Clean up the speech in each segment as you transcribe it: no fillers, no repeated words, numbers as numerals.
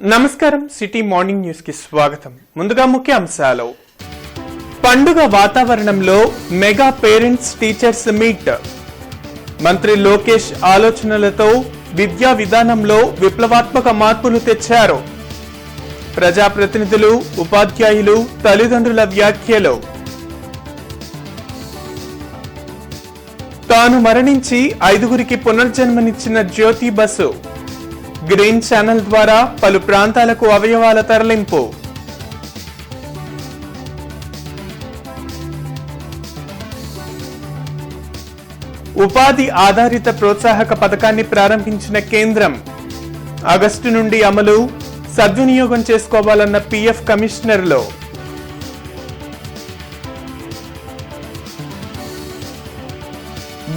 నమస్కారం city morning news కి స్వాగతం. ముందుగా ముఖ్య అంశాలు. పండుగ వాతావరణంలో మెగా పేరెంట్స్ టీచర్స్ మీట్. మంత్రి లోకేష్ ఆలోచనలతో విద్యా విధానంలో విప్లవాత్మక మార్పులు తెచ్చారు. ప్రజాప్రతినిధులు, ఉపాధ్యాయులు, తల్లిదండ్రుల వ్యాఖ్యలు. తాను మరణించి 5గురికి పునర్జన్మనిచ్చిన జ్యోతి బసు. గ్రీన్ ఛానల్ ద్వారా పలు ప్రాంతాలకు అవయవాల తరలింపు. ఉపాధి ఆధారిత ప్రోత్సాహక పథకాన్ని ప్రారంభించిన కేంద్రం. ఆగస్టు నుండి అమలు. సద్వినియోగం చేసుకోవాలన్న పీఎఫ్ కమిషనర్లు.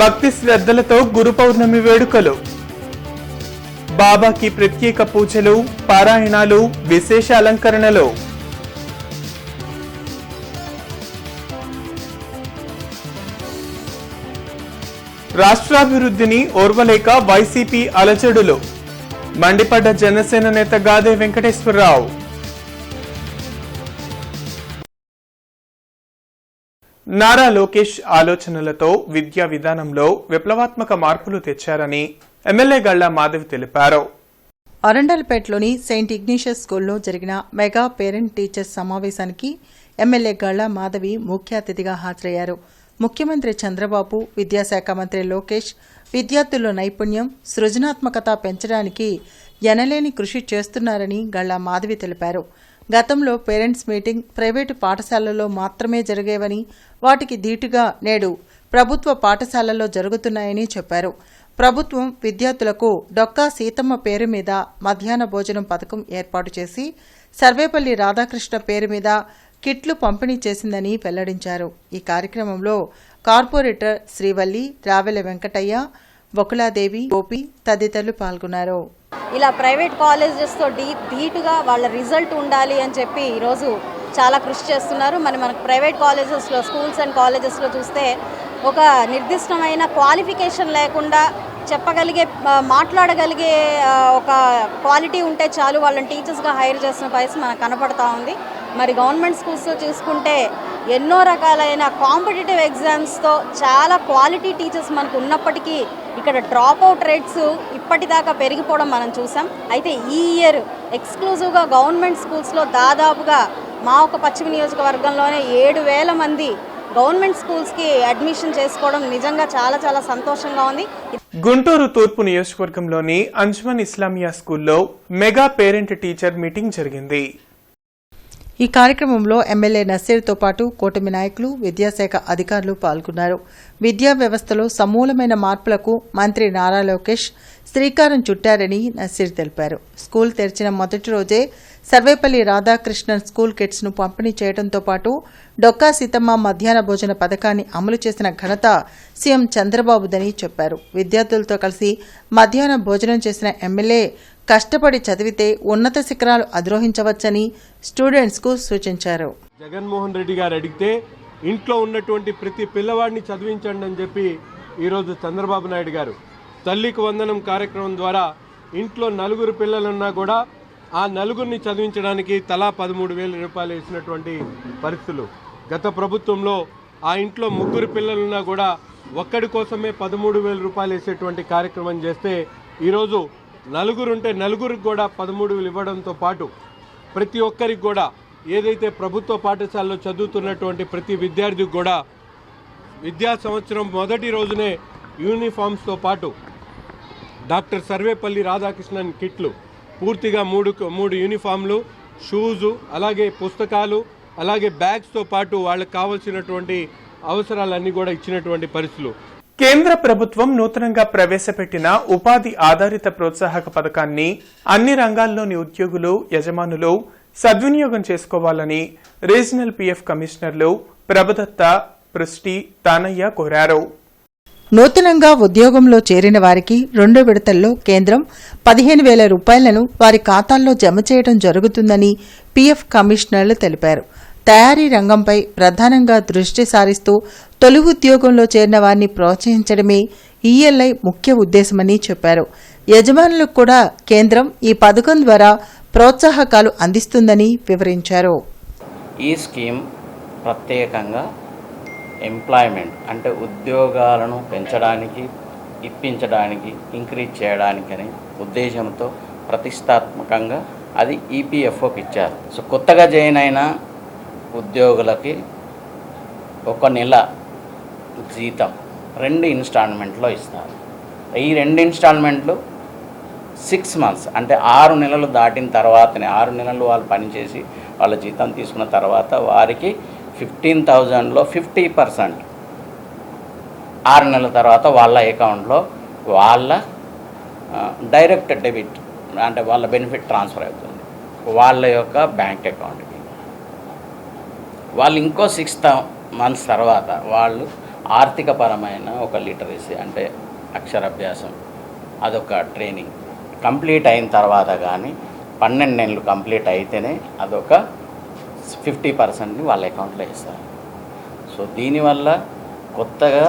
భక్తి శ్రద్ధలతో గురు పౌర్ణమి వేడుకలు. బాబాకి ప్రత్యేక పూజలు, పారాయణాలు, విశేష అలంకరణలు. రాష్ట్రాభివృద్ధిని ఓర్వలేక వైసీపీ అలజడులు. మండిపడ్డ జనసేన నేత గాదే వెంకటేశ్వరరావు. నారా లోకేష్ ఆలోచనలతో విద్యా విధానంలో విప్లవాత్మక మార్పులు తెచ్చారని ఎమ్మెల్యే గళ్లా మాధవి తెలిపారు. అరండల్పేటలోని సెయింట్ ఇగ్నిషియస్ స్కూల్లో జరిగిన మెగా పేరెంట్ టీచర్స్ సమావేశానికి ఎమ్మెల్యే గళ్లా మాధవి ముఖ్య అతిథిగా హాజరయ్యారు. ముఖ్యమంత్రి చంద్రబాబు, విద్యాశాఖ మంత్రి లోకేష్ విద్యార్థుల్లో నైపుణ్యం, సృజనాత్మకత పెంచడానికి ఎనలేని కృషి చేస్తున్నారని గళ్లా మాధవి తెలిపారు. గతంలో పేరెంట్స్ మీటింగ్ ప్రైవేటు పాఠశాలల్లో మాత్రమే జరిగేవని, వాటికి ధీటుగా నేడు ప్రభుత్వ పాఠశాలల్లో జరుగుతున్నాయని చెప్పారు. ప్రభుత్వం విద్యార్థులకు డొక్కా సీతమ్మ పేరు మీద మధ్యాహ్న భోజనం పథకం ఏర్పాటు చేసి సర్వేపల్లి రాధాకృష్ణ పేరు మీద కిట్లు పంపిణీ చేసిందని వెల్లడించారు. ఈ కార్యక్రమంలో కార్పొరేటర్ శ్రీవల్లి, రావెల వెంకటయ్య, బొకులాదేవి, గోపి తదితరులు పాల్గొన్నారు. ఇలా ప్రైవేట్ కాలేజెస్తో ధీటుగా వాళ్ళ రిజల్ట్ ఉండాలి అని చెప్పి ఈరోజు చాలా కృషి చేస్తున్నారు. మనకు ప్రైవేట్ కాలేజెస్లో, స్కూల్స్ అండ్ కాలేజెస్లో చూస్తే ఒక నిర్దిష్టమైన క్వాలిఫికేషన్ లేకుండా చెప్పగలిగే, మాట్లాడగలిగే ఒక క్వాలిటీ ఉంటే చాలు వాళ్ళని టీచర్స్గా హైర్ చేసిన పరిస్థితి మనకు కనపడతా ఉంది. మరి గవర్నమెంట్ స్కూల్స్లో చూసుకుంటే ఎన్నో రకాలైన కాంపిటేటివ్ ఎగ్జామ్స్తో చాలా క్వాలిటీ టీచర్స్ మనకు ఉన్నప్పటికీ ఇక్కడ డ్రాప్ అవుట్ రేట్స్ ఇప్పటిదాకా పెరిగిపోవడం మనం చూసాం. అయితే ఈ ఇయర్ ఎక్స్క్లూజివ్గా గవర్నమెంట్ స్కూల్స్లో దాదాపుగా మా ఒక పశ్చిమ నియోజకవర్గంలోనే 7,000 మంది గవర్నమెంట్ స్కూల్స్ కి అడ్మిషన్ చేసుకోవడం నిజంగా చాలా చాలా సంతోషంగా ఉంది. గుంటూరు తూర్పు నియోజకవర్గంలోని అంజుమన్ ఇస్లామియా స్కూల్లో మెగా పేరెంట్ టీచర్ మీటింగ్ జరిగింది. ఈ కార్యక్రమంలో ఎమ్మెల్యే నసీర్తో పాటు కూటమి నాయకులు, విద్యాశాఖ అధికారులు పాల్గొన్నారు. విద్యా వ్యవస్థలో సమూలమైన మార్పులకు మంత్రి నారా లోకేష్ శ్రీకారం చుట్టారని నసీర్ తెలిపారు. స్కూల్ తెరిచిన మొదటి రోజే సర్వేపల్లి రాధాకృష్ణన్ స్కూల్ కిట్స్ ను పంపిణీ చేయడంతో పాటు డొక్కా సీతమ్మ మధ్యాహ్న భోజన పథకాన్ని అమలు చేసిన ఘనత సీఎం చంద్రబాబుదని చెప్పారు. విద్యార్థులతో కలిసి మధ్యాహ్న భోజనం చేసిన ఎమ్మెల్యే కష్టపడి చదివితే ఉన్నత శిఖరాలు అధిరోహించవచ్చని స్టూడెంట్స్ కు సూచించారు. జగన్మోహన్ రెడ్డి గారు అడిగితే ఇంట్లో ఉన్నటువంటి ప్రతి పిల్లవాడిని చదివించండి అని చెప్పి ఈరోజు చంద్రబాబు నాయుడు గారు తల్లికి వందనం కార్యక్రమం ద్వారా ఇంట్లో 4 పిల్లలున్నా కూడా ఆ 4 చదివించడానికి తలా 13,000 రూపాయలు వేసినటువంటి పరిస్థితులు. గత ప్రభుత్వంలో ఆ ఇంట్లో 3 పిల్లలున్నా కూడా ఒక్కడి కోసమే 13,000 రూపాయలు వేసేటువంటి కార్యక్రమం చేస్తే ఈరోజు 4 ఉంటే 4కి కూడా 13,000 ఇవ్వడంతో పాటు ప్రతి ఒక్కరికి కూడా ఏదైతే ప్రభుత్వ పాఠశాలలో చదువుతున్నటువంటి ప్రతి విద్యార్థికి కూడా విద్యా సంవత్సరం మొదటి రోజునే యూనిఫామ్స్తో పాటు డాక్టర్ సర్వేపల్లి రాధాకృష్ణన్ కిట్లు పూర్తిగా 3 యూనిఫామ్లు, షూజు, అలాగే పుస్తకాలు, అలాగే బ్యాగ్స్తో పాటు వాళ్ళకి కావాల్సినటువంటి అవసరాలన్నీ కూడా ఇచ్చినటువంటి పరిస్థితులు. కేంద్ర ప్రభుత్వం నూతనంగా ప్రవేశపెట్టిన ఉపాధి ఆధారిత ప్రోత్సాహక పథకాన్ని అన్ని రంగాల్లోని ఉద్యోగులు, యజమానులు సద్వినియోగం చేసుకోవాలని రీజనల్ పీఎఫ్ కమిషనర్లు ప్రభదత్త, పృష్టి, తానయ్య కోరారు. నూతనంగా ఉద్యోగంలో చేరిన వారికి 2 విడతల్లో కేంద్రం 15,000 రూపాయలను వారి ఖాతాల్లో జమ చేయడం జరుగుతుందని పీఎఫ్ కమిషనర్లు తెలిపారు. తయారీ రంగంపై ప్రధానంగా దృష్టి సారిస్తూ తొలి ఉద్యోగంలో చేరిన వారిని ప్రోత్సహించడమే ఈఎల్ఐ ముఖ్య ఉద్దేశమని చెప్పారు. యజమానులకు కూడా కేంద్రం ఈ పథకం ద్వారా ప్రోత్సాహకాలు అందిస్తుందని వివరించారు. ఈ స్కీమ్ ప్రత్యేకంగా ఎంప్లాయ్మెంట్ అంటే ఉద్యోగాలను పెంచడానికి, ఇప్పించడానికి, ఇంక్రీజ్ చేయడానికని ఉద్దేశంతో ప్రతిష్టాత్మకంగా అది ఈపీఎఫ్ఓకి ఇచ్చారు. సో కొత్తగా జాయిన్ అయిన ఉద్యోగులకి 1 నెల జీతం 2 ఇన్స్టాల్మెంట్లో ఇస్తారు. ఈ 2 ఇన్స్టాల్మెంట్లు 6 మంత్స్ అంటే 6 నెలలు దాటిన తర్వాతనే, 6 నెలలు వాళ్ళు పనిచేసి వాళ్ళ జీతం తీసుకున్న తర్వాత వారికి 15,000లో 50% 6 నెలల తర్వాత వాళ్ళ అకౌంట్లో వాళ్ళ డైరెక్ట్ డెబిట్ అంటే వాళ్ళ బెనిఫిట్ ట్రాన్స్ఫర్ అవుతుంది వాళ్ళ యొక్క బ్యాంక్ అకౌంట్కి. వాళ్ళు ఇంకో 6 మంత్స్ తర్వాత వాళ్ళు ఆర్థికపరమైన ఒక లిటరసీ అంటే అక్షరాభ్యాసం అదొక ట్రైనింగ్ కంప్లీట్ అయిన తర్వాత కానీ 12 నెలలు కంప్లీట్ అయితేనే అదొక 50%ని వాళ్ళ అకౌంట్లో ఇస్తారు. సో దీనివల్ల కొత్తగా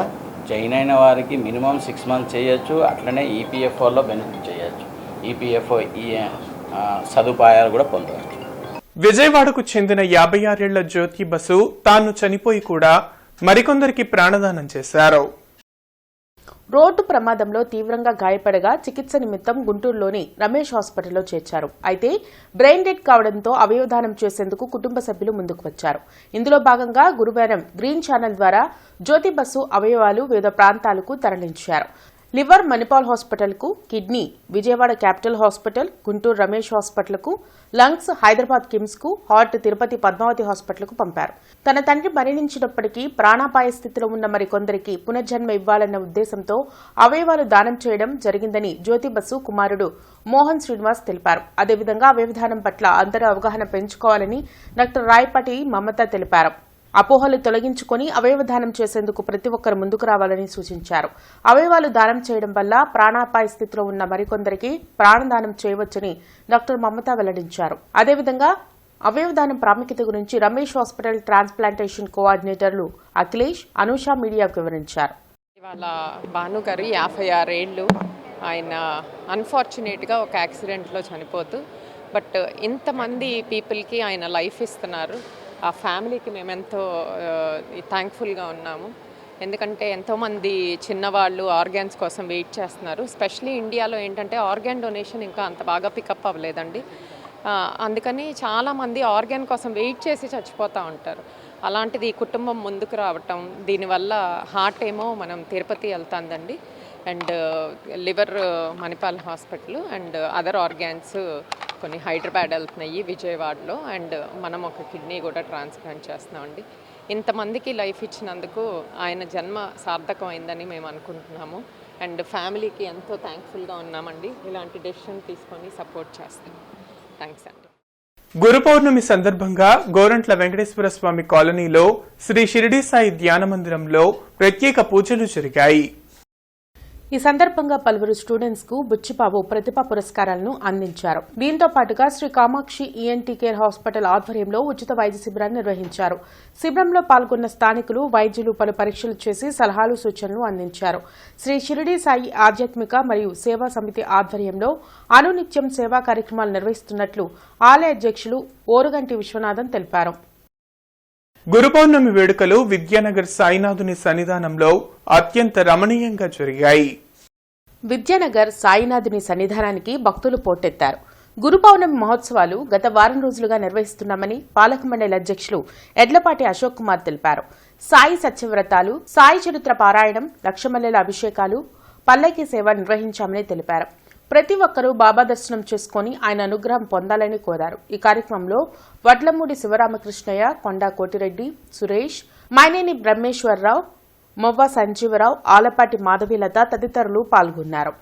జాయిన్ అయిన వారికి మినిమం 6 మంత్స్ చేయొచ్చు, అట్లనే ఈపీఎఫ్ఓలో బెనిఫిట్ చేయొచ్చు, ఈపీఎఫ్ఓ ఈ సదుపాయాలు కూడా పొందవచ్చు. విజయవాడకు చెందిన 56 ఏళ్ల జ్యోతి బసు తాను చనిపోయి కూడా మరికొందరికి ప్రాణదానం చేశారు. రోడ్డు ప్రమాదంలో తీవ్రంగా గాయపడగా చికిత్స నిమిత్తం గుంటూరులోని రమేష్ హాస్పిటల్లో చేర్చారు. అయితే బ్రెయిన్ డెడ్ కావడంతో అవయవదానం చేసేందుకు కుటుంబ సభ్యులు ముందుకు వచ్చారు. ఇందులో భాగంగా గురువారం గ్రీన్ ఛానల్ ద్వారా జ్యోతి బస్సు అవయవాలు వివిధ ప్రాంతాలకు తరలించారు. లివర్ మణిపాల్ హాస్పిటల్కు, kidney Vijayawada capital hospital, Guntur Ramesh హాస్పిటల్కు, లంగ్స్ హైదరాబాద్ కిమ్స్కు, హార్ట్ తిరుపతి పద్మావతి హాస్పిటల్కు పంపారు. తన తండ్రి మరణించినప్పటికీ ప్రాణాపాయ స్థితిలో ఉన్న మరికొందరికి పునర్జన్మ ఇవ్వాలన్న ఉద్దేశంతో అవయవాలు దానం చేయడం జరిగిందని జ్యోతి బస్సు కుమారుడు మోహన్ శ్రీనివాస్ తెలిపారు. అదేవిధంగా అవయవదానం పట్ల అందరూ అవగాహన పెంచుకోవాలని డాక్టర్ రాయపాటి మమత తెలిపారు. అపోహలు తొలగించుకుని అవయవదానం చేసేందుకు ప్రతి ఒక్కరు ముందుకు రావాలని సూచించారు. అవయవాలు దానం చేయడం వల్ల ప్రాణాపాయ స్థితిలో ఉన్న మరికొందరికి ప్రాణదానం చేయవచ్చని డాక్టర్ మమత వెల్లడించారు. అదేవిధంగా అవయవదానం ప్రాముఖ్యత గురించి రమేష్ హాస్పిటల్ ట్రాన్స్ప్లాంటేషన్ కోఆర్డినేటర్లు అఖిలేష్, అనూష మీడియాకు వివరించారు. ఇవాళ భాను గారు 56 ఏళ్ళు. ఆయన అన్ఫార్చునేట్గా ఒక యాక్సిడెంట్లో చనిపోతూ బట్ ఇంతమంది పీపుల్కి ఆయన లైఫ్ ఇస్తున్నారు. ఆ ఫ్యామిలీకి మేము ఎంతో థ్యాంక్ఫుల్గా ఉన్నాము. ఎందుకంటే ఎంతోమంది చిన్నవాళ్ళు ఆర్గాన్స్ కోసం వెయిట్ చేస్తున్నారు. స్పెషలీ ఇండియాలో ఏంటంటే ఆర్గాన్ డొనేషన్ ఇంకా అంత బాగా పికప్ అవ్వలేదండి. అందుకని చాలామంది ఆర్గాన్ కోసం వెయిట్ చేసి చచ్చిపోతూ ఉంటారు. అలాంటిది ఈ కుటుంబం ముందుకు రావటం, దీనివల్ల హార్ట్ ఏమో మనం తిరుపతి వెళ్తుందండి, and liver Manipal hospital, and other organs కొన్ని హైదరాబాద్ వెళ్తున్నాయి విజయవాడలో, అండ్ మనం ఒక కిడ్నీ కూడా ట్రాన్స్ప్లాంట్ చేస్తున్నామండి. ఇంతమందికి లైఫ్ ఇచ్చినందుకు ఆయన జన్మ సార్థకం అయిందని మేము అనుకుంటున్నాము. అండ్ ఫ్యామిలీకి ఎంతో థ్యాంక్ఫుల్గా ఉన్నామండి. ఇలాంటి డెసిషన్ తీసుకొని సపోర్ట్ చేస్తాం. థ్యాంక్స్ అండి. గురు పౌర్ణమి సందర్భంగా గోరంట్ల వెంకటేశ్వర స్వామి కాలనీలో శ్రీ షిరిడి సాయి ధ్యాన మందిరంలో ప్రత్యేక పూజలు జరిగాయి. ఈ సందర్భంగా పలువురు స్టూడెంట్స్ కు బుచ్చిబాబు ప్రతిభా పురస్కారాలను అందించారు. దీంతో పాటుగా Shri Kamakshi ENT care hospital ఆధ్వర్యంలో ఉచిత వైద్య శిబిరాన్ని నిర్వహించారు. శిబిరంలో పాల్గొన్న స్థానికులు, వైద్యులు పలు పరీక్షలు చేసి సలహాలు, సూచనలు అందించారు. శ్రీ షిరిడి సాయి ఆధ్యాత్మిక మరియు సేవా సమితి ఆధ్వర్యంలో అనునిత్యం సేవా కార్యక్రమాలు నిర్వహిస్తున్నట్లు ఆలయ అధ్యక్షులు ఓరుగంటి విశ్వనాథన్ తెలిపారు. గురు పౌర్ణమి వేడుకలు విద్యానగర్ సాయినాథుని సన్నిధానంలో అత్యంత రమణీయంగా జరిగాయి. విద్యానగర్ సాయినాథుని సన్నిధానానికి భక్తులు పోటెత్తారు. గురు పౌర్ణమి మహోత్సవాలు గత వారం రోజులుగా నిర్వహిస్తున్నామని పాలక మండలి అధ్యక్షులు ఎడ్లపాటి అశోక్ కుమార్ తెలిపారు. సాయి సత్యవ్రతాలు, సాయి చరిత్ర పారాయణం, లక్షమల్లెల అభిషేకాలు, పల్లకి సేవ నిర్వహించామని తెలిపారు. ప్రతి ఒక్కరూ బాబా దర్శనం చేసుకుని ఆయన అనుగ్రహం పొందాలని కోరారు. ఈ కార్యక్రమంలో వడ్లమూడి శివరామకృష్ణయ్య, కొండా కోటిరెడ్డి, సురేష్, మైనేని బ్రహ్మేశ్వరరావు, మొవ్వ సంజీవరావు, ఆలపాటి మాధవీలత తదితరులు పాల్గొన్నారు.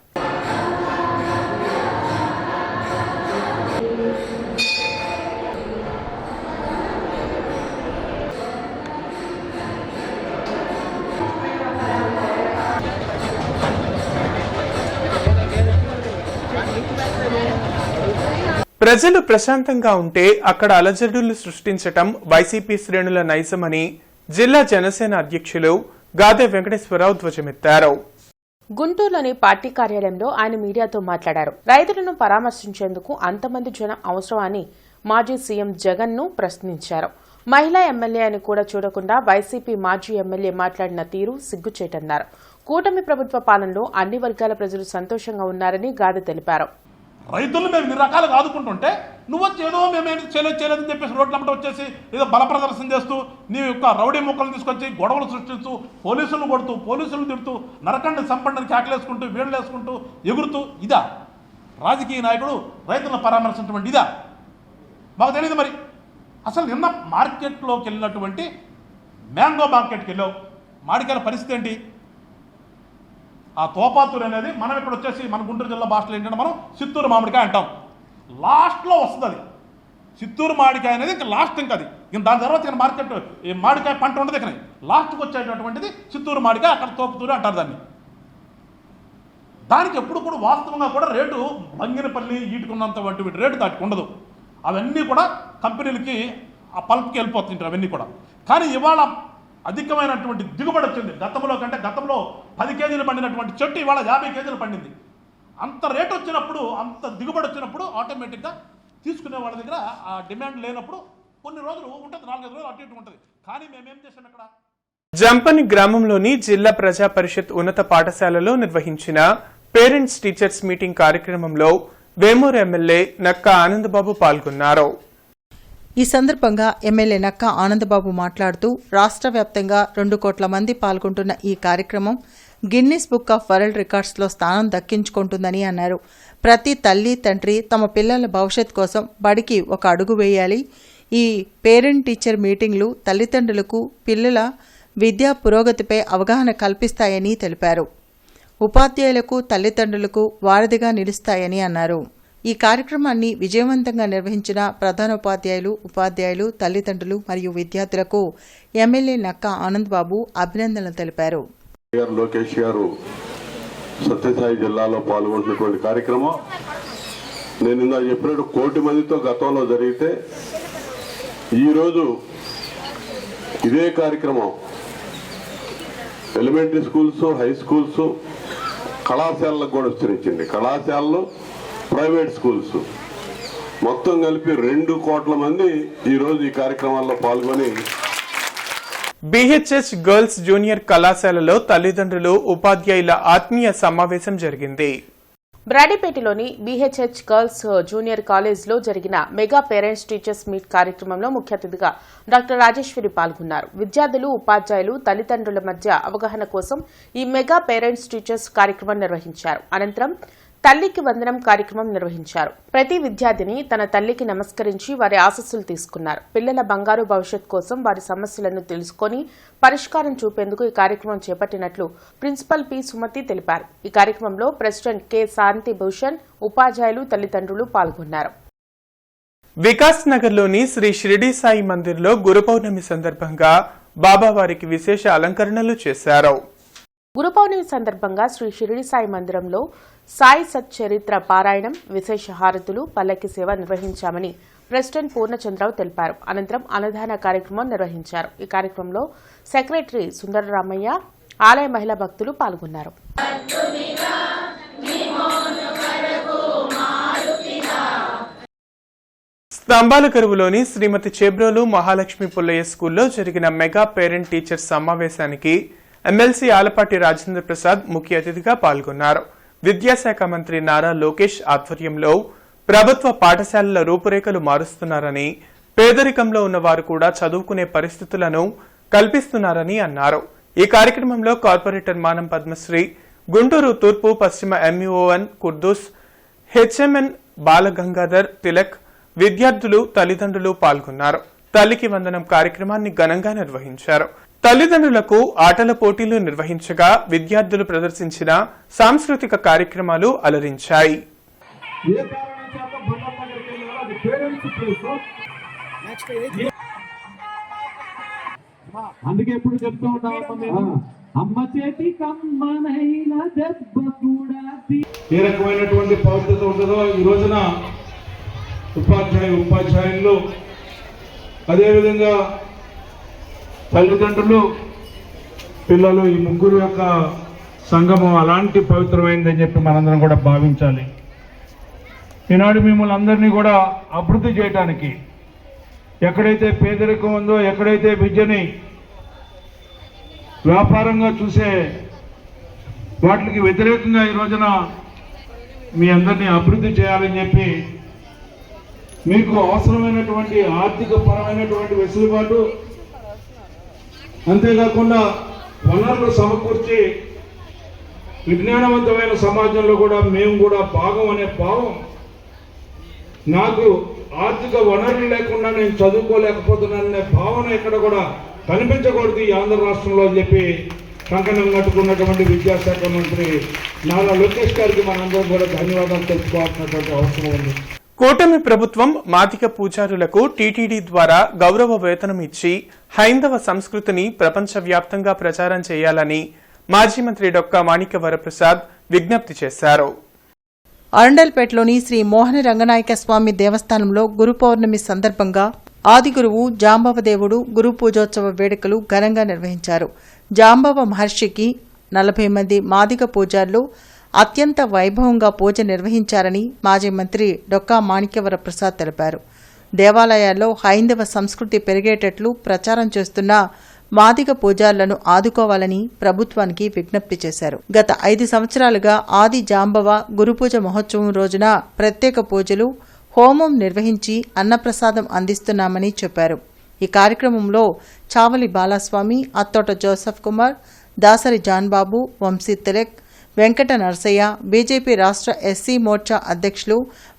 ప్రజలు ప్రశాంతంగా ఉంటే అక్కడ అలజడులు సృష్టించటం వైసీపీ శ్రేణుల నైజమని జిల్లా జనసేన అధ్యక్షులు గాదె వెంకటేశ్వరరావు ధ్వజమెత్తారు. గుంటూరులోని పార్టీ కార్యాలయంలో ఆయన మీడియాతో మాట్లాడారు. రైతులను పరామర్శించేందుకు అంతమంది జనం అవసరం అని మాజీ సీఎం జగన్ ను ప్రశ్నించారు. మహిళా ఎమ్మెల్యే అని కూడా చూడకుండా వైసీపీ మాజీ ఎమ్మెల్యే మాట్లాడిన తీరు సిగ్గుచేటన్నారు. కూటమి ప్రభుత్వ పాలనలో అన్ని వర్గాల ప్రజలు సంతోషంగా ఉన్నారని గాది తెలిపారు. రైతులు మేము ఇన్ని రకాలుగా ఆదుకుంటుంటే నువ్వు వచ్చి ఏదో మేమేమి చేయలేదని చెప్పేసి రోడ్లమ్మట వచ్చేసి ఏదో బల ప్రదర్శన చేస్తూ నీ యొక్క రౌడీ ముక్కలు తీసుకొచ్చి గొడవలు సృష్టిస్తూ పోలీసులను కొడుతూ పోలీసులను తిడుతూ నరకండి సంపండిని కేకలేసుకుంటూ వీళ్ళు వేసుకుంటూ ఎగురుతూ ఇదా రాజకీయ నాయకుడు రైతులను పరామర్శించడం ఇదా? మాకు తెలియదు. మరి అసలు నిన్న మార్కెట్లోకి వెళ్ళినటువంటి మ్యాంగో మార్కెట్కి వెళ్ళావు, మామిడికాయల పరిస్థితి ఏంటి? ఆ తోపాతూరు అనేది మనం ఇక్కడ వచ్చేసి మన గుంటూరు జిల్లా భాషలో ఏంటంటే మనం చిత్తూరు మామిడికాయ అంటాం. లాస్ట్లో వస్తుంది అది చిత్తూరు మామిడికాయ అనేది ఇంకా లాస్ట్ ఇంకా అది ఇంకా దాని తర్వాత ఇంకా మార్కెట్ ఈ మామిడికాయ పంట ఉండదు. ఇక్కడ లాస్ట్కి వచ్చేటటువంటిది చిత్తూరు మామిడికాయ, అక్కడ తోపుతూరు అంటారు దాన్ని. దానికి ఎప్పుడు కూడా వాస్తవంగా కూడా రేటు బంగినపల్లి ఈటుకున్నంత వంటి రేటు దాటికి ఉండదు. అవన్నీ కూడా కంపెనీలకి ఆ పల్ప్కి వెళ్ళిపోతుంటారు అవన్నీ కూడా. కానీ ఇవాళ అధికమైనటువంటి దిగుబడి వచ్చింది. గతంలో 10 కేజీలు పండినటువంటి చెట్టు ఇవాళ 50 కేజీలు పండింది. అంత రేటు వచ్చినప్పుడు, అంత దిగుబడి వచ్చినప్పుడు ఆటోమేటిక్గా తీసుకునే వాళ్ళ దగ్గర ఆ డిమాండ్ లేనప్పుడు కొన్ని రోజులు ఉంటుంది, 4-5 రోజులు అటు ఇటు ఉంటుంది. కానీ మేమేం చేసాం ఇక్కడ జంపని గ్రామంలోని జిల్లా ప్రజా పరిషత్ ఉన్నత పాఠశాలలో నిర్వహించిన పేరెంట్స్ టీచర్స్ మీటింగ్ కార్యక్రమంలో వేమూరు ఎమ్మెల్యే నక్కా ఆనందబాబు పాల్గొన్నారు. ఈ సందర్భంగా ఎమ్మెల్యే నక్కా ఆనందబాబు మాట్లాడుతూ రాష్ట్ర వ్యాప్తంగా 2 కోట్ల మంది పాల్గొంటున్న ఈ కార్యక్రమం గిన్నిస్ బుక్ ఆఫ్ వరల్డ్ రికార్డ్స్లో స్థానం దక్కించుకుంటుందని అన్నారు. ప్రతి తల్లి తండ్రి తమ పిల్లల భవిష్యత్ కోసం బడికి ఒక అడుగు వేయాలి. ఈ పేరెంట్ టీచర్ మీటింగ్లు తల్లిదండ్రులకు పిల్లల విద్యా పురోగతిపై అవగాహన కల్పిస్తాయని తెలిపారు. ఉపాధ్యాయులకు తల్లిదండ్రులకు వారధిగా నిలుస్తాయని అన్నారు. ఈ కార్యక్రమాన్ని విజయవంతంగా నిర్వహించిన ప్రధానోపాధ్యాయులు, ఉపాధ్యాయులు, తల్లిదండ్రులు మరియు విద్యార్థులకు ఎమ్మెల్యే నక్కా ఆనందబాబు అభినందనలు తెలిపారు. లోకేష్ గారు సత్యసాయి జిల్లాలో పాల్గొంటున్నటువంటి కార్యక్రమం నేను ఇందాక చెప్పినట్టు 1 కోటి మందితో గతంలో జరిగితే ఈరోజు ఇదే కార్యక్రమం ఎలిమెంటరీ స్కూల్స్, హై స్కూల్స్, కళాశాలకు కూడా విస్తరించింది. కళాశాలలు, ప్రైవేట్ స్కూల్స్ మొత్తం కలిపి 2 కోట్ల మంది ఈరోజు ఈ కార్యక్రమాల్లో పాల్గొని బీహెచ్ఎస్ గర్ల్స్ జూనియర్ కళాశాలలో తల్లిదండ్రులు, ఉపాధ్యాయుల ఆత్మీయ సమావేశం జరిగింది. బ్రాడీపేటలోని బీహెచ్హెచ్ గర్ల్స్ జూనియర్ కాలేజ్లో జరిగిన మెగా పేరెంట్స్ టీచర్స్ మీట్ కార్యక్రమంలో ముఖ్య అతిథిగా డాక్టర్ రాజేశ్వరి పాల్గొన్నారు. విద్యార్థులు, ఉపాధ్యాయులు, తల్లిదండ్రుల మధ్య అవగాహన కోసం ఈ మెగా పేరెంట్స్ టీచర్స్ కార్యక్రమం నిర్వహించారు. అనంతరం తల్లికి వందనం కార్యక్రమం నిర్వహించారు. ప్రతి విద్యార్థిని తన తల్లికి నమస్కరించి వారి ఆశీస్సులు తీసుకున్నారు. పిల్లల బంగారు భవిష్యత్ కోసం వారి సమస్యలను తెలుసుకుని పరిష్కారం చూపేందుకు ఈ కార్యక్రమం చేపట్టినట్లు ప్రిన్సిపల్ పి సుమతి తెలిపారు. ఈ కార్యక్రమంలో ప్రెసిడెంట్ కె శాంతి భూషణ్, ఉపాధ్యాయులు, తల్లిదండ్రులు పాల్గొన్నారు. వికాస్ నగర్లోని శ్రీ షిరిడి సాయి మందిర్లో గురు పౌర్ణమి సందర్భంగా బాబావారికి విశేష అలంకరణలు చేశారు. గురు పౌర్ణమి సందర్భంగా శ్రీ షిరిడి సాయి మందిరంలో సాయి సచ్చరిత్ర పారాయణం, విశేష హారతులు, పల్లకి సేవ నిర్వహించామని ప్రెసిడెంట్ పూర్ణచంద్రరావు తెలిపారు. అనంతరం అన్నదాన కార్యక్రమం నిర్వహించారు. ఈ కార్యక్రమంలో సెక్రటరీ సుందరరామయ్య, ఆలయ మహిళా భక్తులు పాల్గొన్నారు. స్తంభాల కరువులోని శ్రీమతి చేబ్రోలు మహాలక్ష్మి పుల్లయ్య స్కూల్లో జరిగిన మెగా పేరెంట్ టీచర్స్ సమావేశానికి ఎమ్మెల్సీ ఆలపాటి రాజేంద్ర ప్రసాద్ ముఖ్య అతిథిగా పాల్గొన్నారు. విద్యాశాఖ మంత్రి నారా లోకేష్ ఆధ్వర్యంలో ప్రభుత్వ పాఠశాలల రూపురేఖలు మారుస్తున్నారని, పేదరికంలో ఉన్న వారు కూడా చదువుకునే పరిస్థితులను కల్పిస్తున్నారని అన్నారు. ఈ కార్యక్రమంలో కార్పొరేటర్ మానం పద్మశ్రీ, గుంటూరు తూర్పు పశ్చిమ ఎంఈఓఎన్ కుర్దూస్, హెచ్ఎంఎన్ బాలగంగాధర్ తిలక్, విద్యార్థులు, తల్లిదండ్రులు పాల్గొన్నారు. తల్లికి వందనం కార్యక్రమాన్ని ఘనంగా నిర్వహించారు. తల్లిదండ్రులకు ఆటల పోటీలు నిర్వహించగా విద్యార్థులు ప్రదర్శించిన సాంస్కృతిక కార్యక్రమాలు అలరించాయి. అందుకే ఎప్పుడు చెప్తూ ఉంటాం, అమ్మ చేతి కమ్మనైన దెబ్బ కూడా ఏ రకమైనటువంటి పౌరుత ఉంటుందో ఈ రోజున ఉపాధ్యాయులు, అదేవిధంగా తల్లిదండ్రులు, పిల్లలు, ఈ ముగ్గురు యొక్క సంగమం అలాంటి పవిత్రమైందని చెప్పి మనందరం కూడా భావించాలి. ఈనాడు మిమ్మల్ని అందరినీ కూడా అభివృద్ధి చేయడానికి, ఎక్కడైతే పేదరికం ఉందో, ఎక్కడైతే విద్యని వ్యాపారంగా చూసే వాటికి వ్యతిరేకంగా ఈ రోజున మీ అందరినీ అభివృద్ధి చేయాలని చెప్పి మీకు అవసరమైనటువంటి ఆర్థిక పరమైనటువంటి వెసులుబాటు, అంతేకాకుండా వనరులు సమకూర్చి విజ్ఞానవంతమైన సమాజంలో కూడా మేము కూడా భాగం అనే భావం, నాకు ఆర్థిక వనరులు లేకుండా నేను చదువుకోలేకపోతున్నాననే భావన ఇక్కడ కూడా కనిపించకూడదు ఈ ఆంధ్ర రాష్ట్రంలో అని చెప్పి కంకణం కట్టుకున్నటువంటి విద్యాశాఖ మంత్రి నారా లోకేష్ గారికి మనందరం కూడా ధన్యవాదాలు తెలుసుకోవాల్సినటువంటి అవసరం ఉంది. కూటమి ప్రభుత్వం మాదిగ పూజారులకు టీటీడీ ద్వారా గౌరవ వేతనం ఇచ్చి హైందవ సంస్కృతిని ప్రపంచవ్యాప్తంగా ప్రచారం చేయాలని మాజీ మంత్రి డొక్కా మాణిక్య వరప్రసాద్ విజ్ఞప్తి చేశారు. అరండల్పేటలోని శ్రీ మోహన రంగనాయక స్వామి దేవస్థానంలో గురు పౌర్ణమి సందర్భంగా ఆదిగురువు జాంబవదేవుడు గురు పూజోత్సవ వేడుకలు ఘనంగా నిర్వహించారు. జాంబవ మహర్షికి 40 మంది మాదిగ పూజారులు అత్యంత వైభవంగా పూజ నిర్వహించారని మాజీ మంత్రి డొక్కా మాణిక్యవర ప్రసాద్ తెలిపారు. దేవాలయాల్లో హైందవ సంస్కృతి పెరిగేటట్లు ప్రచారం చేస్తున్న మాదిగ పూజారులను ఆదుకోవాలని ప్రభుత్వానికి విజ్ఞప్తి చేశారు. గత 5 సంవత్సరాలుగా ఆది జాంబవ గురుపూజ మహోత్సవం రోజున ప్రత్యేక పూజలు, హోమం నిర్వహించి అన్నప్రసాదం అందిస్తున్నామని చెప్పారు. ఈ కార్యక్రమంలో చావలి బాలస్వామి, అత్తోట జోసెఫ్ కుమార్, దాసరి జాన్బాబు, వంశీ తిలక్, వెంకట నరసయ్య, బీజేపీ రాష్ట్ర ఎస్సీ మోర్చా అధ్యక్షులు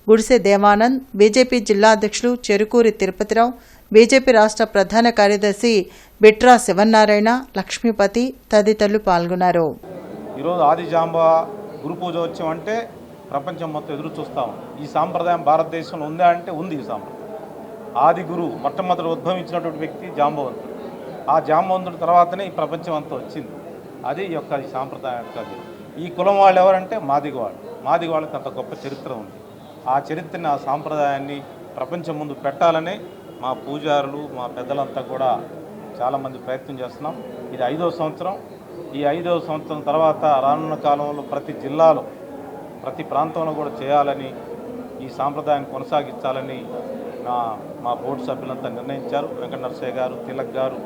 గుడిసె దేవానంద్, బీజేపీ జిల్లా అధ్యక్షులు చెరుకూరి తిరుపతిరావు, బీజేపీ రాష్ట్ర ప్రధాన కార్యదర్శి బిట్రా శివన్నారాయణ, లక్ష్మీపతి తదితరులు పాల్గొన్నారు. ఈరోజు ఆది జాంబవ గురు పూజ వచ్చామంటే ప్రపంచం మొత్తం ఎదురు చూస్తాం. ఈ సాంప్రదాయం భారతదేశంలో ఉందా అంటే ఉంది. ఈ సాంప్రదాయం ఆది గురువు మొట్టమొదటి ఉద్భవించినటువంటి వ్యక్తి జాంబవంతుడు. ఆ జాంబవంతుడి తర్వాతనే ఈ ప్రపంచం అంతా వచ్చింది. అది ఈ సాంప్రదాయం యొక్క ఈ కులం వాళ్ళు ఎవరంటే మాదిగ వాళ్ళు. మాదిగ వాళ్ళకి అంత గొప్ప చరిత్ర ఉంది. ఆ చరిత్రని, ఆ సాంప్రదాయాన్ని ప్రపంచం ముందు పెట్టాలని మా పూజారులు, మా పెద్దలంతా కూడా చాలామంది ప్రయత్నం చేస్తున్నాం. ఇది 5వ సంవత్సరం. ఈ 5వ సంవత్సరం తర్వాత రానున్న కాలంలో ప్రతి జిల్లాలో, ప్రతి ప్రాంతంలో కూడా చేయాలని, ఈ సాంప్రదాయాన్ని కొనసాగించాలని మా బోర్డు సభ్యులంతా నిర్ణయించారు. వెంకట నరసయ్య గారు, తిలక్ గారు,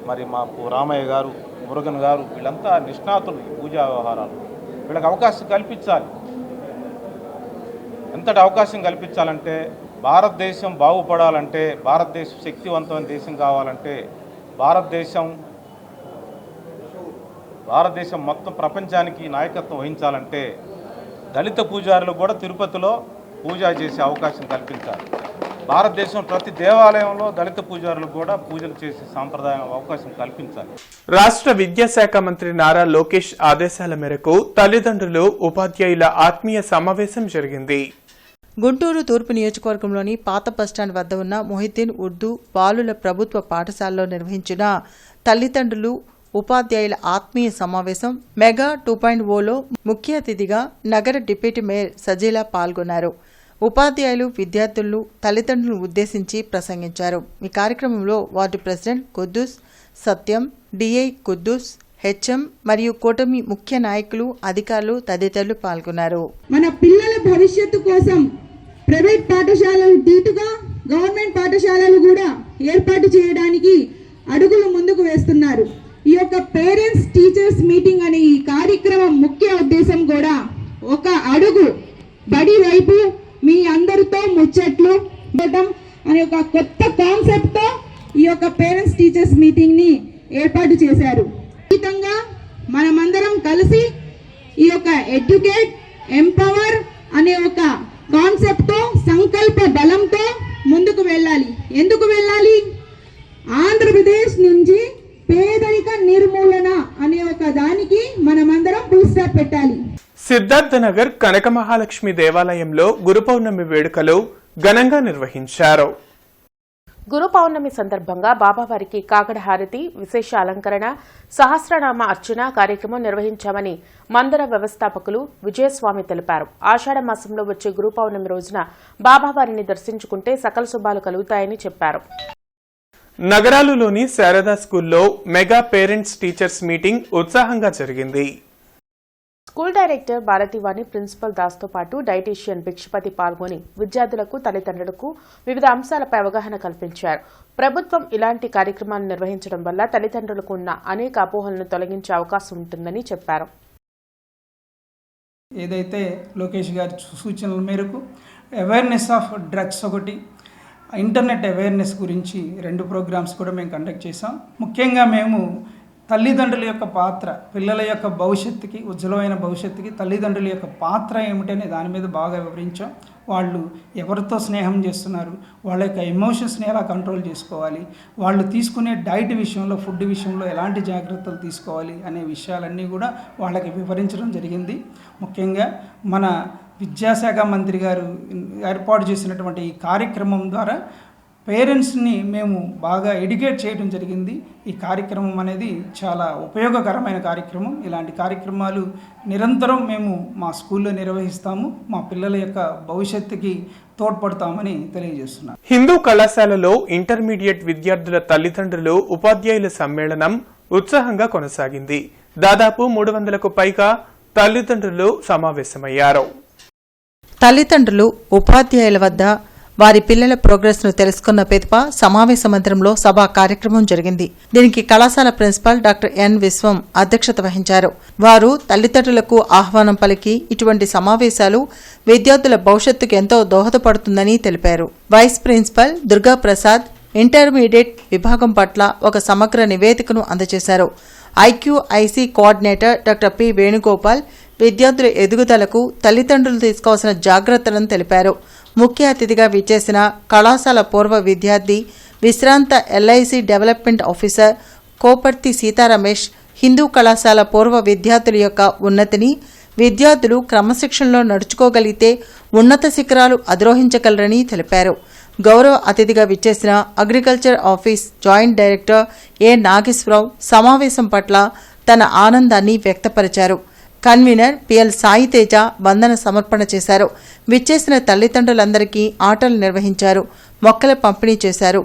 మరి మా రామయ్య గారు, మురుగన్ గారు, వీళ్ళంతా నిష్ణాతులు ఈ పూజా వ్యవహారాలు. వీళ్ళకి అవకాశం కల్పించాలి. ఎంతటి అవకాశం కల్పించాలంటే, భారతదేశం బాగుపడాలంటే, భారతదేశం శక్తివంతమైన దేశం కావాలంటే, భారతదేశం మొత్తం ప్రపంచానికి నాయకత్వం వహించాలంటే దళిత పూజారులు కూడా తిరుపతిలో పూజ చేసే అవకాశం కల్పించాలి. భారతదేశం ప్రతి దేవాలయంలో దళిత పూజారులు కూడా పూజలు చేసే సాంప్రదాయం అవకాశం కల్పించాలి. రాష్ట్ర విద్యాశాఖ మంత్రి నారా లోకేష్ ఆదేశాల మేరకు తల్లిదండ్రులు, ఉపాధ్యాయుల ఆత్మీయ సమావేశం జరిగింది. గుంటూరు తూర్పు నియోజకవర్గంలోని పాత బస్టాండ్ వద్ద ఉన్న మొహిద్దీన్ ఉర్దూ బాలుల ప్రభుత్వ పాఠశాలలో నిర్వహించిన తల్లిదండ్రులు, ఉపాధ్యాయుల ఆత్మీయ సమావేశం మెగా 2.0లో ముఖ్య అతిథిగా నగర డిప్యూటీ మేయర్ సజీలా పాల్గొన్నారు. ఉపాధ్యాయులు, విద్యార్థులను, తల్లిదండ్రులను ఉద్దేశించి ప్రసంగించారు. ఈ కార్యక్రమంలో వార్డు ప్రెసిడెంట్ కుద్దూస్ సత్యం, డిఐ కుద్దూస్, హెచ్ఎం మరియు కూటమి ముఖ్య నాయకులు, అధికారులు తదితరులు పాల్గొన్నారు. మన పిల్లల భవిష్యత్తు కోసం ప్రైవేట్ పాఠశాలలు దీటుగా గవర్నమెంట్ పాఠశాలలు కూడా ఏర్పాటు చేయడానికి అడుగులు ముందుకు వేస్తున్నారు. ఈ యొక్క పేరెంట్స్ టీచర్స్ మీటింగ్ అనే ఈ కార్యక్రమం ముఖ్య ఉద్దేశం కూడా ఒక అడుగు బడి వైపు మీ అందరితో ముచ్చట్లు అనే ఒక కొత్త కాన్సెప్ట్ తో ఈ యొక్క పేరెంట్స్ టీచర్స్ మీటింగ్ ని ఏర్పాటు చేశారు. ఖచ్చితంగా మనమందరం కలిసి ఈ యొక్క ఎడ్యుకేట్, ఎంపవర్ అనే ఒక కాన్సెప్ట్ తో, సంకల్ప బలంతో ముందుకు వెళ్ళాలి. ఎందుకు వెళ్ళాలి? ఆంధ్రప్రదేశ్ నుంచి పేదరిక నిర్మూలన అనే ఒక దానికి మనమందరం ఫుల్ స్టాప్ పెట్టాలి. సిద్ధార్థనగర్ కనక మహాలక్ష్మి దేవాలయంలో గురు పౌర్ణమి వేడుకలు ఘనంగా నిర్వహించారు. గురు పౌర్ణమి సందర్భంగా బాబావారికి కాకడ హారతి, విశేష అలంకరణ, సహస్రనామ అర్చన కార్యక్రమం నిర్వహించామని మందిర వ్యవస్థాపకులు విజయస్వామి తెలిపారు. ఆషాఢ మాసంలో వచ్చే గురు పౌర్ణమి రోజున బాబావారిని దర్శించుకుంటే సకల శుభాలు కలుగుతాయని చెప్పారు. నగరాలలోని శారదా స్కూల్లో మెగా పేరెంట్స్ టీచర్స్ మీటింగ్ ఉత్సాహంగా జరిగింది. స్కూల్ డైరెక్టర్ భారతివాణి, ప్రిన్సిపల్ దాస్తో పాటు డైటీషియన్ భిక్షపతి పాల్గొని విద్యార్థులకు, తల్లిదండ్రులకు వివిధ అంశాలపై అవగాహన కల్పించారు. ప్రభుత్వం ఇలాంటి కార్యక్రమాలు నిర్వహించడం వల్ల తల్లిదండ్రులకు ఉన్న అనేక అపోహలను తొలగించే అవకాశం ఉంటుందని చెప్పారు. ఏదైతే లోకేష్ గారి సూచనల మేరకు అవేర్నెస్ ఆఫ్ డ్రగ్స్ ఒకటి, ఇంటర్నెట్ అవేర్నెస్ గురించి 2 ప్రోగ్రామ్స్ కూడా మేము కండక్ట్ చేసాం. ముఖ్యంగా మేము తల్లిదండ్రుల యొక్క పాత్ర, పిల్లల యొక్క భవిష్యత్తుకి, ఉజ్వలమైన భవిష్యత్తుకి తల్లిదండ్రుల యొక్క పాత్ర ఏమిటనే దాని మీద బాగా వివరించాం. వాళ్ళు ఎవరితో స్నేహం చేస్తున్నారు, వాళ్ళ యొక్క ఎమోషన్స్ని ఎలా కంట్రోల్ చేసుకోవాలి, వాళ్ళు తీసుకునే డైట్ విషయంలో, ఫుడ్ విషయంలో ఎలాంటి జాగ్రత్తలు తీసుకోవాలి అనే విషయాలన్నీ కూడా వాళ్ళకి వివరించడం జరిగింది. ముఖ్యంగా మన విద్యాశాఖ మంత్రి గారు ఏర్పాటు చేసినటువంటి ఈ కార్యక్రమం ద్వారా పేరెంట్స్ని మేము బాగా ఎడ్యుకేట్ చేయడం జరిగింది. ఈ కార్యక్రమం అనేది చాలా ఉపయోగకరమైన కార్యక్రమం. ఇలాంటి కార్యక్రమాలు నిరంతరం మేము మా స్కూల్లో నిర్వహిస్తాము. మా పిల్లల యొక్క భవిష్యత్తుకి తోడ్పడతామని తెలియజేస్తున్నాం. హిందూ కళాశాలలో ఇంటర్మీడియట్ విద్యార్థుల తల్లిదండ్రులు, ఉపాధ్యాయుల సమ్మేళనం ఉత్సాహంగా కొనసాగింది. దాదాపు 300కు పైగా తల్లిదండ్రులు సమావేశమయ్యారు. తల్లిదండ్రులు, ఉపాధ్యాయుల వద్ద వారి పిల్లల ప్రోగ్రెస్ ను తెలుసుకున్న పిదప సమావేశ మందిరంలో సభా కార్యక్రమం జరిగింది. దీనికి కళాశాల ప్రిన్సిపల్ డాక్టర్ ఎన్ విశ్వం అధ్యక్షత వహించారు. వారు తల్లిదండ్రులకు ఆహ్వానం పలికి ఇటువంటి సమావేశాలు విద్యార్థుల భవిష్యత్తుకు ఎంతో దోహదపడుతుందని తెలిపారు. Vice principal Durga Prasad intermediate విభాగం పట్ల ఒక సమగ్ర నివేదికను అందజేశారు. IQAC coordinator doctor P Venugopal విద్యార్థుల ఎదుగుదలకు తల్లిదండ్రులు తీసుకోవాల్సిన జాగ్రత్తలను తెలిపారు. ముఖ్య అతిథిగా విచ్చేసిన కళాశాల పూర్వ విద్యార్థి, విశ్రాంత LIC development officer Koparthi సీతారమేష్ Hindu కళాశాల పూర్వ విద్యార్థుల యొక్క ఉన్నతిని, విద్యార్థులు క్రమశిక్షణలో నడుచుకోగలిగితే ఉన్నత శిఖరాలు అధిరోహించగలరని తెలిపారు. గౌరవ అతిథిగా విచ్చేసిన అగ్రికల్చర్ ఆఫీస్ జాయింట్ డైరెక్టర్ ఏ నాగేశ్వరరావు సమావేశం పట్ల తన ఆనందాన్ని వ్యక్తపరిచారు. కన్వీనర్ పిఎల్ సాయితేజ వందన సమర్పణ చేశారు. విచ్చేసిన తల్లిదండ్రులందరికీ ఆటలు నిర్వహించారు, మొక్కల పంపిణీ చేశారు.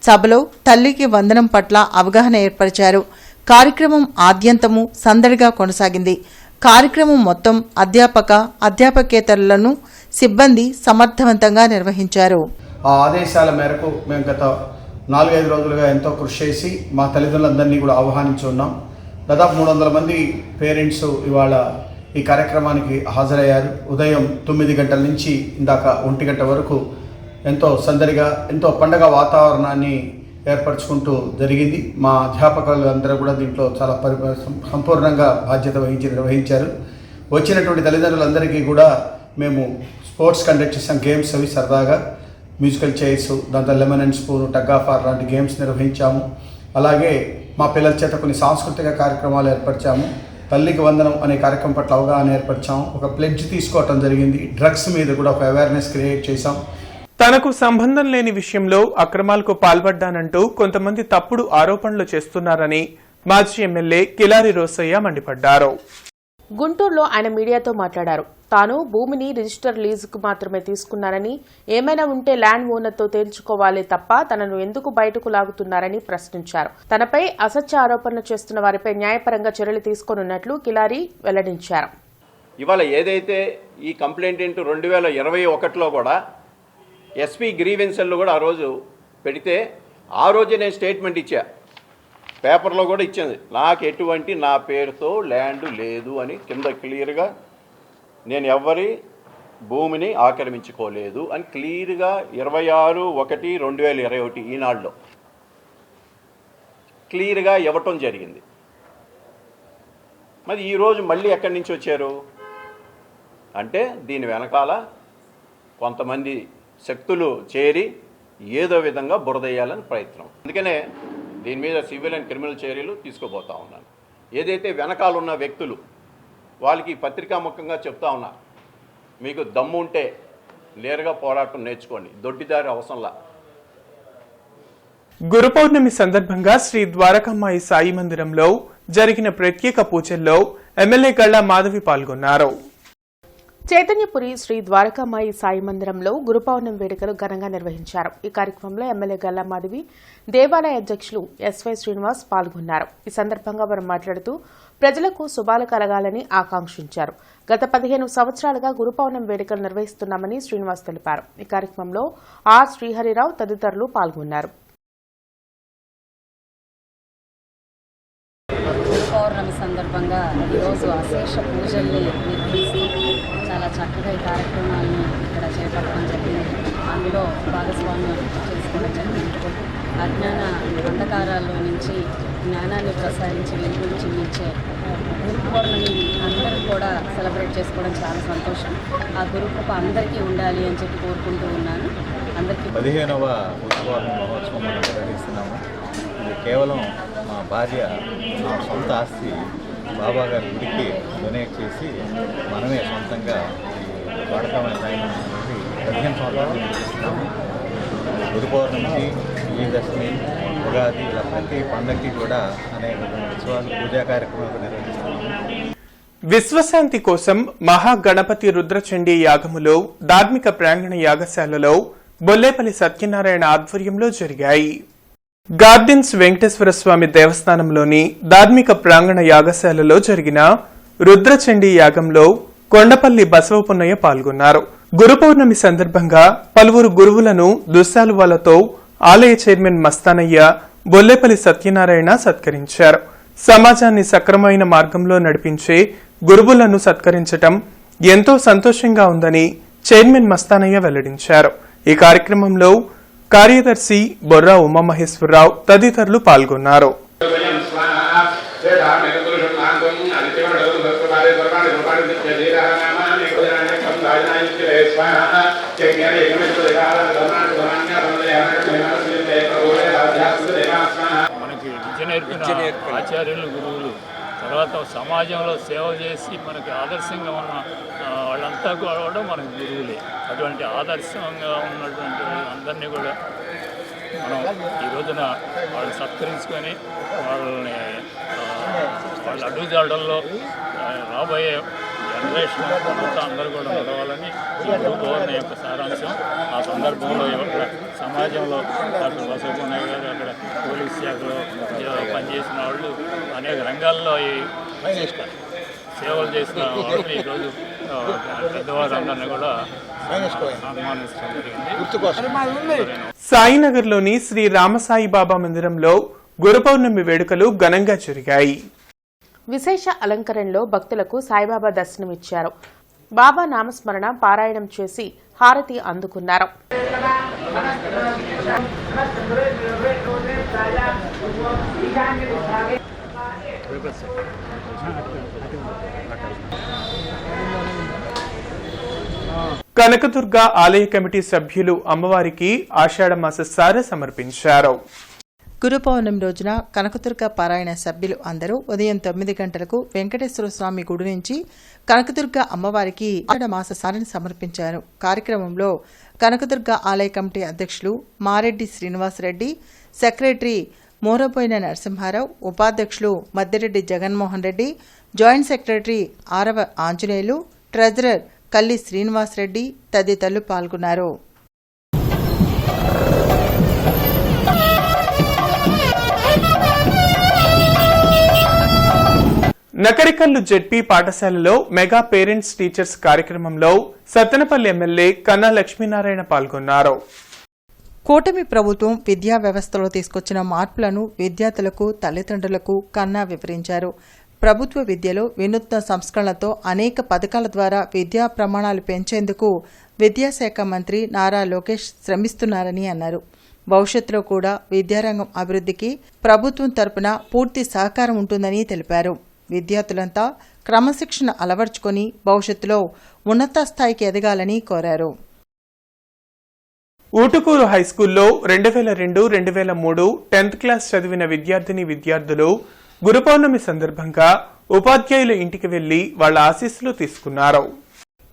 సభలో తల్లికి వందనం పట్ల అవగాహన ఏర్పరిచారు. కార్యక్రమం ఆద్యంతము సందడిగా కొనసాగింది. కార్యక్రమం మొత్తం అధ్యాపకేతరులను సిబ్బంది సమర్థవంతంగా నిర్వహించారు. ఆ ఆదేశాల మేరకు మేము గత 4-5 రోజులుగా ఎంతో కృషి చేసి మా తల్లిదండ్రులందరినీ కూడా ఆహ్వానించి ఉన్నాం. దాదాపు 300 మంది పేరెంట్స్ ఇవాళ ఈ కార్యక్రమానికి హాజరయ్యారు. ఉదయం 9 గంటల నుంచి ఇందాక 1 గంట వరకు ఎంతో సందడిగా, ఎంతో పండగ వాతావరణాన్ని ఏర్పరచుకుంటూ జరిగింది. మా అధ్యాపకులు అందరూ కూడా దీంట్లో చాలా సంపూర్ణంగా బాధ్యత నిర్వహించారు. వచ్చినటువంటి తల్లిదండ్రులందరికీ కూడా మేము స్పోర్ట్స్ కండక్ట్ చేసాం. గేమ్స్ అవి సరదాగా మ్యూజికల్ చైర్స్, దాంతో lemon and spoon, tug of war లాంటి గేమ్స్ నిర్వహించాము. అలాగే మా పిల్లల చేత కొన్ని సాంస్కృతిక కార్యక్రమాలు ఏర్పరిచాము. తల్లికి వందనం అనే కార్యక్రమం పట్ల అవగాహన ఏర్పరిచాము. ఒక ప్లెడ్జ్ తీసుకోవటం జరిగింది. డ్రగ్స్ మీద కూడా ఒక అవేర్నెస్ క్రియేట్ చేశాం. తనకు సంబంధం లేని విషయంలో అక్రమాలకు పాల్పడ్డానంటూ కొంతమంది తప్పుడు ఆరోపణలు చేస్తున్నారని మాజీ ఎమ్మెల్యే కిలారి రోసయ్య మండిపడ్డారు. గుంటూరులో ఆయన మీడియాతో మాట్లాడారు. తాను భూమిని రిజిస్టర్ లీజుకు మాత్రమే తీసుకున్నానని, ఏమైనా ఉంటే ల్యాండ్ ఓనర్తో తేల్చుకోవాలి తప్ప తనను ఎందుకు బయటకు లాగుతున్నారని ప్రశ్నించారు. తనపై అసత్య ఆరోపణలు చేస్తున్న వారిపై న్యాయపరంగా చర్యలు తీసుకోనున్నట్లు కిలారి వెల్లడించారు. ఇవాళ ఏదైతే ఈ కంప్లైంట్ 2021లో కూడా ఎస్పీ గ్రీవెన్సెల్లో కూడా ఆ రోజు పెడితే ఆ రోజే నేను స్టేట్మెంట్ ఇచ్చా, పేపర్లో కూడా ఇచ్చింది. నాకు ఎటువంటి నా పేరుతో ల్యాండ్ లేదు అని కింద క్లియర్గా, నేను ఎవరి భూమిని ఆక్రమించుకోలేదు అని క్లియర్గా 26/1/2021 ఈనాడులో క్లియర్గా ఇవ్వటం జరిగింది. మరి ఈరోజు మళ్ళీ ఎక్కడి నుంచి వచ్చారు అంటే దీని వెనకాల కొంతమంది శక్తులు చేరి ఏదో విధంగా బురదయ్యాలని ప్రయత్నం. అందుకనే దీని మీద సివిల్ అండ్ క్రిమినల్ చర్యలు తీసుకోబోతా ఉన్నాను. ఏదైతే వెనకాల ఉన్న వ్యక్తులు వాళ్ళకి పత్రికాముఖంగా చెప్తా ఉన్నా, మీకు దమ్ము ఉంటే నేరుగా పోరాటం నేర్చుకోండి, దొడ్డిదారి అవసరంలా. గురు పౌర్ణమి సందర్భంగా శ్రీ ద్వారకమ్మాయి సాయి మందిరంలో జరిగిన ప్రత్యేక పూజల్లో ఎమ్మెల్యే గళ్లా మాధవి పాల్గొన్నారు. చైతన్యపురి శ్రీ ద్వారకామాయి సాయి మందిరంలో గురు పౌర్ణమి వేడుకలు ఘనంగా నిర్వహించారు. ఈ కార్యక్రమంలో ఎమ్మెల్యే గల్లా మాధవి, దేవాలయ అధ్యక్షులు ఎస్వై శ్రీనివాస్ పాల్గొన్నారు. ఈ సందర్భంగా వారు మాట్లాడుతూ ప్రజలకు శుభాలు కలగాలని ఆకాంక్షించారు. గత 15 సంవత్సరాలుగా గురు పౌర్ణమి వేడుకలు నిర్వహిస్తున్నామని శ్రీనివాస్ తెలిపారు. ఈ కార్యక్రమంలో ఆర్ శ్రీహరిరావు తదితరులు పాల్గొన్నారు. పౌర్ణమి సందర్భంగా ఈరోజు అశేష పూజల్ని నిర్వహిస్తూ చాలా చక్కగా ఈ కార్యక్రమాలను ఇక్కడ చేపట్టడం జరిగింది. అందులో భాగస్వామ్యం చేసుకోవడం జరిగింది. అజ్ఞాన అంధకారాల్లో నుంచి జ్ఞానాన్ని ప్రసాదించి వెలుగులు చిమ్మించే గురు పౌర్ణమి అందరూ కూడా సెలబ్రేట్ చేసుకోవడం చాలా సంతోషం. ఆ గురుకృప అందరికీ ఉండాలి అని చెప్పి కోరుకుంటూ ఉన్నాను. అందరికీ 15వ ఉత్సవాల మహోత్సవం మనం నిర్వహిస్తున్నాము. ఇది కేవలం మా భార్య మా సొంత ఆస్తి బాబా గారి గుడికి డొనేట్ చేసి మనమే సొంతంగా ఈ ద్వారకామాయి సాయి అనేది 15 సంవత్సరాలు నిర్వహిస్తున్నాము. గురు పౌర్ణమికి, విజయదశమి, ఉగాది ఇలా ప్రతి పండగకి కూడా అనేక ఉత్సవాలు, పూజా కార్యక్రమాలు నిర్వహిస్తున్నాము. విశ్వశాంతి కోసం మహాగణపతి రుద్రచండీ యాగములో ధార్మిక ప్రాంగణ యాగశాలలో బొల్లేపల్లి సత్యనారాయణ ఆధ్వర్యంలో జరిగాయి. గార్డెన్స్ వెంకటేశ్వర స్వామి దేవస్థానంలోని ధార్మిక ప్రాంగణ యాగశాలలో జరిగిన రుద్రచండీ యాగంలో కొండపల్లి బసవపున్నయ్య పాల్గొన్నారు. గురు పౌర్ణమి సందర్భంగా పలువురు గురువులను దుశ్శాలువాలతో ఆలయ చైర్మన్ మస్తానయ్య, బొల్లేపల్లి సత్యనారాయణ సత్కరించారు. సమాజాన్ని సక్రమైన మార్గంలో నడిపించే గురువులను సత్కరించటం ఎంతో సంతోషంగా ఉందని చైర్మన్ మస్తానయ్య వెల్లడించారు. ఈ కార్యక్రమంలో కార్యదర్శి బొర్రా ఉమామహేశ్వరరావు తదితరులు పాల్గొన్నారు. మనకి విద్య నేర్పిన ఆచార్యులు, గురువులు, తర్వాత సమాజంలో సేవ చేసి మనకి ఆదర్శంగా ఉన్న వాళ్ళంతా కూడా మనకి గురువులే. అటువంటి ఆదర్శంగా ఉన్నటువంటి అందరినీ కూడా మనం ఈ రోజున వాళ్ళని సత్కరించుకొని వాళ్ళని వాళ్ళ అడుగుజాడల్లో రాబోయే జనరేషన్ అంతా అందరూ కూడా నడవాలని ఈ గురు పౌర్ణమి యొక్క సారాంశం. ఆ సందర్భంలో సమాజంలో డాక్టర్ బసవపున్నయ్య గారు అక్కడ పోలీస్ శాఖలో పనిచేసిన వాళ్ళు అనేక రంగాల్లో సేవలు చేసిన వాళ్ళు ఈరోజు పెద్దవారందరినీ కూడా సన్మానించడం జరిగింది. సాయినగర్లోని శ్రీ రామసాయిబాబా మందిరంలో గురు పౌర్ణమి వేడుకలు ఘనంగా జరిగాయి. విశేష అలంకరణలో భక్తులకు సాయిబాబా దర్శనమిచ్చారు. బాబా నామస్మరణ పారాయణం చేసి హారతి అందుకున్నారు. కనకదుర్గ ఆలయ కమిటీ సభ్యులు అమ్మవారికి ఆషాఢమాస సారె సమర్పించారు. గురు పౌర్ణమి రోజున కనకదుర్గ పారాయణ సభ్యులు అందరూ ఉదయం 9 గంటలకు వెంకటేశ్వర స్వామి గుడి నుంచి కనకదుర్గ అమ్మవారికి ఆషాఢమాస సారెని సమర్పించారు. కార్యక్రమంలో కనకదుర్గ ఆలయ కమిటీ అధ్యక్షులు మారెడ్డి శ్రీనివాసరెడ్డి, సెక్రటరీ మోరబోయిన నరసింహారావు, ఉపాధ్యక్షులు మద్దిరెడ్డి జగన్మోహన్ రెడ్డి, జాయింట్ సెక్రటరీ ఆరవ ఆంజనేయులు, ట్రెజరర్ కల్లి శ్రీనివాసరెడ్డి తదితరులు పాల్గొన్నారు. నకరికల్లు జెడ్పీ పాఠశాలలో మెగా పేరెంట్స్ టీచర్స్ కార్యక్రమంలో సత్తెనపల్లి ఎమ్మెల్యే కన్నా లక్ష్మీనారాయణ పాల్గొన్నారు. కూటమి ప్రభుత్వం విద్యా వ్యవస్థలో తీసుకొచ్చిన మార్పులను విద్యార్థులకు, తల్లిదండ్రులకు కన్నా వివరించారు. ప్రభుత్వ విద్యలో వినూత్న సంస్కరణలతో అనేక పథకాల ద్వారా విద్యా ప్రమాణాలు పెంచేందుకు విద్యాశాఖ మంత్రి నారా లోకేష్ శ్రమిస్తున్నారని అన్నారు. భవిష్యత్తులో కూడా విద్యారంగం అభివృద్ధికి ప్రభుత్వం తరపున పూర్తి సహకారం ఉంటుందని తెలిపారు. విద్యార్థులంతా క్రమశిక్షణ అలవర్చుకొని భవిష్యత్తులో ఉన్నత స్థాయికి ఎదగాలని కోరారు. ఊటుకూరు హైస్కూల్లో 2002-2003 10th క్లాస్ చదివిన విద్యార్థులు గురు పౌర్ణమి సందర్భంగా ఉపాధ్యాయుల ఇంటికి వెళ్లి వాళ్ల ఆశీస్సులు తీసుకున్నారు.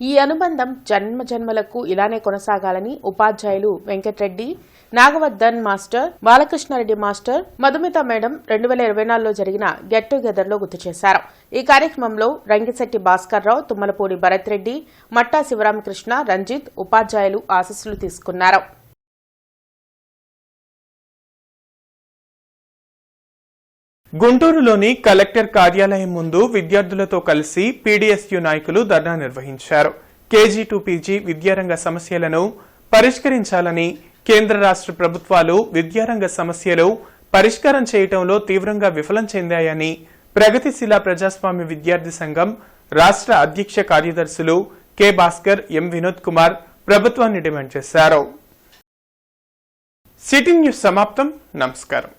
ఈ అనుబంధం జన్మజన్మలకు ఇలానే కొనసాగాలని ఉపాధ్యాయులు Venkatareddy, Nagavardhan master, Balakrishnareddy master, Madhumita madam 2024లో జరిగిన గెట్ టుగెదర్లో గుర్తు చేశారు. ఈ కార్యక్రమంలో రంగిశెట్టి భాస్కర్రావు, తుమ్మలపూడి భరత్ రెడ్డి, మట్టా శివరామకృష్ణ, రంజిత్ ఉపాధ్యాయులు ఆశీస్సులు తీసుకున్నారు. గుంటూరులోని కలెక్టర్ కార్యాలయం ముందు విద్యార్థులతో కలిసి పీడీఎస్యూ నాయకులు ధర్నా నిర్వహించారు. కేజీ టు పీజీ విద్యారంగ సమస్యలను పరిష్కరించాలని, కేంద్ర రాష్ట్ర ప్రభుత్వాలు విద్యారంగ సమస్యలు పరిష్కారం చేయడంలో తీవ్రంగా విఫలం చెందాయని ప్రగతిశీల ప్రజాస్వామ్య విద్యార్థి సంఘం రాష్ట్ర అధ్యక్ష కార్యదర్శులు కె భాస్కర్, ఎం వినోద్ కుమార్ ప్రభుత్వాన్ని డిమాండ్ చేశారు. సిటీ న్యూస్ సమాప్తం. నమస్కారం.